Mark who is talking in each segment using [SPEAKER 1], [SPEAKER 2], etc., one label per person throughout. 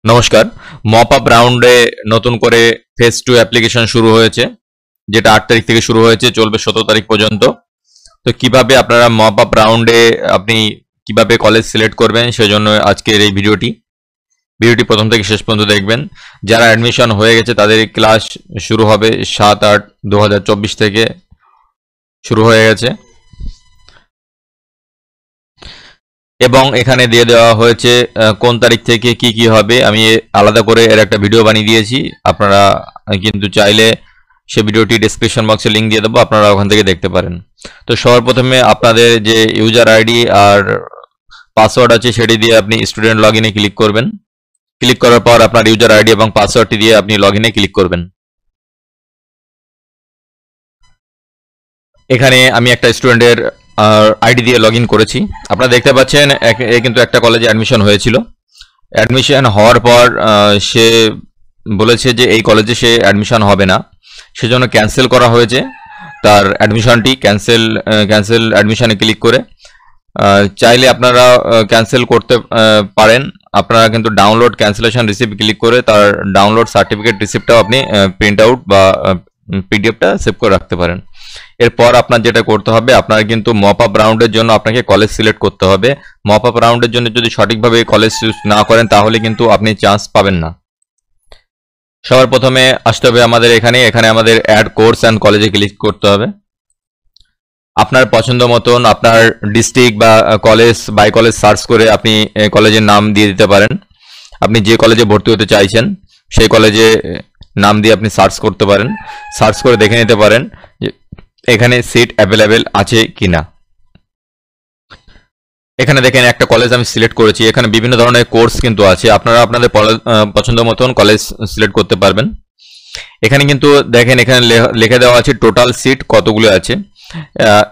[SPEAKER 1] নমস্কার। Mop up রাউন্ডে নতুন করে ফেজ 2 অ্যাপ্লিকেশন শুরু হয়েছে, যেটা 8 তারিখ থেকে শুরু হয়েছে, চলবে 17 তারিখ পর্যন্ত। তো কিভাবে আপনারা মপ আপ রাউন্ডে আপনি কিভাবে কলেজ সিলেক্ট করবেন সেজন্য আজকের এই ভিডিওটি প্রথম থেকে শেষ পর্যন্ত দেখবেন। যারা অ্যাডমিশন হয়ে গেছে তাদের ক্লাস শুরু হবে 7-8-2024 থেকে শুরু হয়ে গেছে এবং এখানে দিয়ে দেওয়া হয়েছে কোন তারিখ থেকে কি হবে। আমি আলাদা করে এর একটা ভিডিও বানিয়ে দিয়েছি, আপনারা কিন্তু চাইলে সে ভিডিওটি ডেসক্রিপশন বক্সে লিঙ্ক দিয়ে দেবো, আপনারা ওখান থেকে দেখতে পারেন। তো সবার প্রথমে আপনাদের যে ইউজার আইডি আর পাসওয়ার্ড আছে সেটি দিয়ে আপনি স্টুডেন্ট লগ ইনে ক্লিক করবেন। ক্লিক করার পর আপনার ইউজার আইডি এবং পাসওয়ার্ডটি দিয়ে আপনি লগ ইনে ক্লিক করবেন। এখানে আমি একটা স্টুডেন্টের আইডি দিয়ে লগ ইন করেছি। আপনারা দেখতে পাচ্ছেন এ কিন্তু একটা কলেজে অ্যাডমিশন হয়েছিল। অ্যাডমিশন হওয়ার পর সে বলেছে যে এই কলেজে সে অ্যাডমিশন হবে না, সেজন্য ক্যান্সেল করা হয়েছে তার অ্যাডমিশনটি। ক্যান্সেল অ্যাডমিশনে ক্লিক করে চাইলে আপনারা ক্যান্সেল করতে পারেন। আপনারা কিন্তু ডাউনলোড ক্যান্সেলেশন রিসিপ্ট ক্লিক করে তার ডাউনলোড সার্টিফিকেট রিসিপ্টটাও আপনি প্রিন্ট আউট বা পিডিএফটা সেভ করে রাখতে পারেন। এরপর আপনার যেটা করতে হবে, আপনার কিন্তু মপ আপ রাউন্ডের জন্য আপনাকে কলেজ সিলেক্ট করতে হবে। মপ আপ রাউন্ডের জন্য যদি সঠিকভাবে কলেজ চুজ না করেন তাহলে কিন্তু আপনি চান্স পাবেন না। সবার প্রথমে আসতে হবে আমাদের এখানে আমাদের অ্যাড কোর্স অ্যান্ড কলেজে ক্লিক করতে হবে। আপনার পছন্দ মতন আপনার ডিস্ট্রিক্ট বা কলেজ বাই কলেজ সার্চ করে আপনি কলেজের নাম দিয়ে দিতে পারেন। আপনি যে কলেজে ভর্তি হতে চাইছেন সেই কলেজে নাম দিয়ে আপনি সার্চ করতে পারেন। সার্চ করে দেখে নিতে পারেন যে এখানে সিট অ্যাভেলেবেল আছে কিনা। এখানে দেখেন একটা কলেজ আমি সিলেক্ট করেছি। এখানে বিভিন্ন ধরনের কোর্স কিন্তু আছে, আপনারা আপনাদের পছন্দ মতন কলেজ সিলেক্ট করতে পারবেন। এখানে কিন্তু দেখেন এখানে লিখে দেওয়া আছে টোটাল সিট কতগুলো আছে।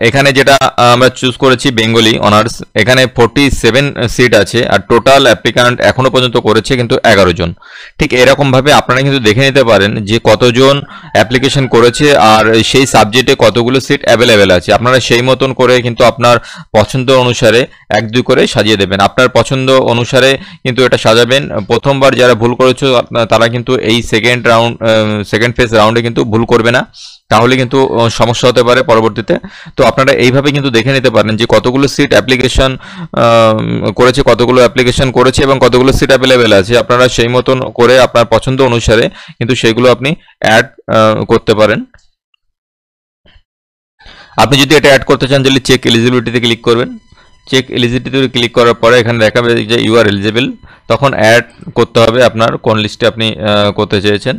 [SPEAKER 1] এখানে যেটা আমরা চুজ করেছি বেঙ্গলি অনার্স, এখানে 47 সিট আছে আর টোটাল অ্যাপ্লিক্যান্ট এখনো পর্যন্ত করেছে কিন্তু 11 জন। ঠিক এরকমভাবে আপনারা কিন্তু দেখে নিতে পারেন যে কতজন অ্যাপ্লিকেশন করেছে আর সেই সাবজেক্টে কতগুলো সিট অ্যাভেলেবেল আছে। আপনারা সেই মতন করে কিন্তু আপনার পছন্দ অনুসারে 1-2 করে সাজিয়ে দেবেন। আপনার পছন্দ অনুসারে কিন্তু এটা সাজাবেন। প্রথমবার যারা ভুল করেছে তারা কিন্তু এই সেকেন্ড ফেজ রাউন্ডে কিন্তু ভুল করবে না, তাহলে কিন্তু সমস্যা হতে পারে পরবর্তীতে। তো আপনারা এইভাবে কিন্তু দেখে নিতে পারেন যে কতগুলো সিট অ্যাপ্লিকেশন করেছে এবং কতগুলো সিট অ্যাভেলেবেল আছে। আপনারা সেই মতন করে আপনার পছন্দ অনুসারে কিন্তু সেগুলো আপনি অ্যাড করতে পারেন। আপনি যদি এটা অ্যাড করতে চান তাহলে চেক এলিজিবিলিটিতে ক্লিক করবেন। চেক এলিজিবিলিটিতে ক্লিক করার পরে এখানে দেখাবে যে ইউ আর এলিজিবল। তখন অ্যাড করতে হবে আপনার কোন লিস্টে আপনি করতে চেয়েছেন।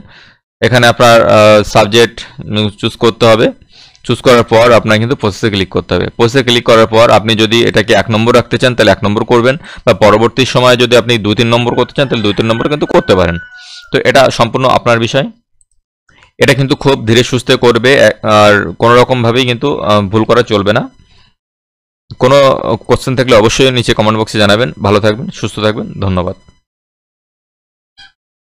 [SPEAKER 1] এখানে আপনার সাবজেক্ট চুজ করতে হবে। চুজ করার পর আপনার কিন্তু প্রসেসে ক্লিক করতে হবে। প্রসেসে ক্লিক করার পর আপনি যদি এটাকে 1 নম্বর রাখতে চান তাহলে 1 নম্বর করবেন, বা পরবর্তী সময়ে যদি আপনি 2-3 নম্বর করতে চান তাহলে 2-3 নম্বর কিন্তু করতে পারেন। তো এটা সম্পূর্ণ আপনার বিষয়। এটা কিন্তু খুব ধীরে সুস্থে করবে আর কোনো রকমভাবেই কিন্তু ভুল করা চলবে না। কোনো কোশ্চেন থাকলে অবশ্যই নিচে কমেন্ট বক্সে জানাবেন। ভালো থাকবেন, সুস্থ থাকবেন, ধন্যবাদ।